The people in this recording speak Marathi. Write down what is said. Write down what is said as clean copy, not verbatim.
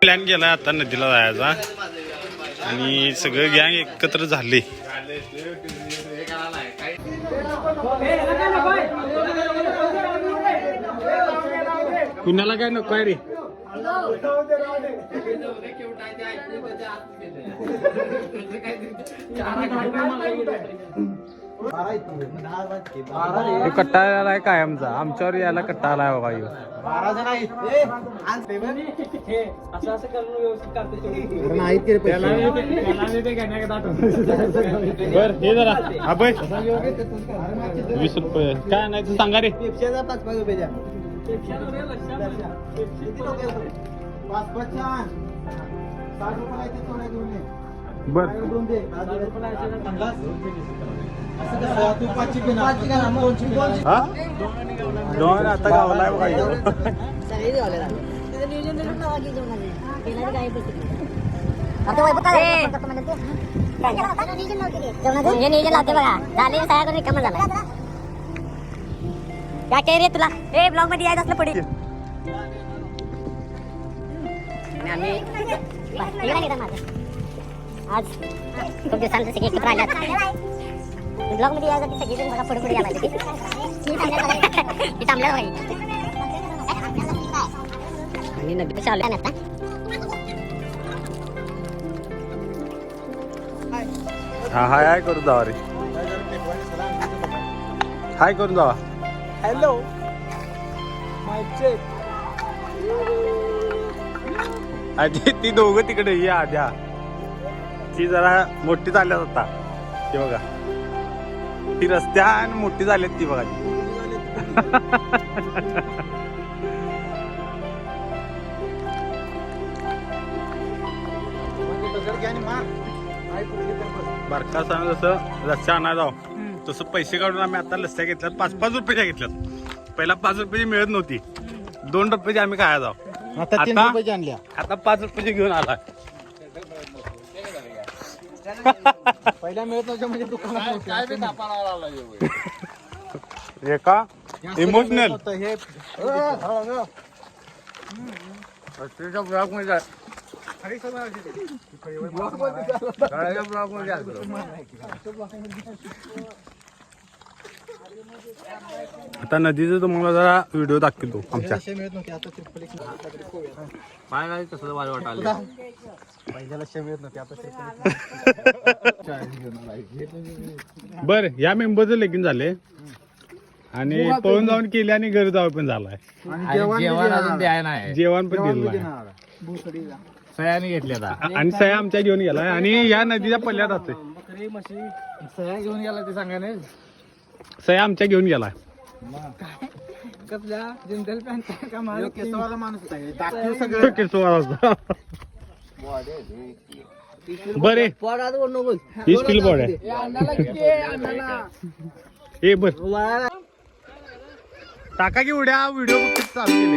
प्लॅन केला आता नदीला जायचा आणि सगळे गँग एकत्र झाले. कुणाला काय नको आहे रे. कट्टा आहे काय आमच्यावर यायला कट्टा आलाय बघा. 12 जण आहेत. बर हे जरा अभय 20 रुपये काय नाही तू सांगा रे. 5 रुपये द्या. 5 बर दोन आता गावाला आहे बघा. काय रे तुला ए ब्लॉग मध्ये यायचं असलं पुढे आज खूप दिवसांचं सगळे एकत्र आल्यात. ब्लॉग मध्ये यायचं सगळेजण बघा पुढे पुढे यायला थांबल्या आणि नदी कशा आल्या आता. हा हाय हाय करून जावा रे. हाय करून जावा. हॅलो आधी ती दोघं तिकडे ये आद्या ती जरा मोठी झाल्यात आता. ती बघा ती रस्त्यान मोठी झाल्यात ती बघा. बारका सांग जसं लस्स्या आणा जाऊ तसं पैसे काढून आम्ही आता लस्स्या घेतल्यात. 5-5 रुपयाच्या घेतल्यात. पहिला 5 रुपयाची मिळत नव्हती. 2 रुपयाची आम्ही खाया जाऊ. आता 3 रुपयाची आणल्या. आता 5 रुपयाची घेऊन आला. पहिला मिळत नव्हतं म्हणजे दुकानात एका इमोशनल हे ब्लॉग मध्ये आता नदीचं तुम्हाला जरा व्हिडिओ दाखवतो आमच्या. मिळत नव्हते आता कसं वाटायला पहिल्याला मिळत नव्हते आता. बर या मेंबरचं लेखीन झाले आणि पळून जाऊन केले आणि घरी जाऊ पण झालाय. जेवण पण दिलं सह्याने घेतले आणि सह्या आमच्या घेऊन गेलाय आणि या नदीच्या पल्ल्यात राहते. सह्या घेऊन गेला ते सांगा नाही. सह्या आमच्या घेऊन गेलाय. कसल्या जिंदल पॅन्ट का माणूस बरे ही स्टील बॉड आहे. हे बर टाका की उड्या व्हिडिओ चालू केले.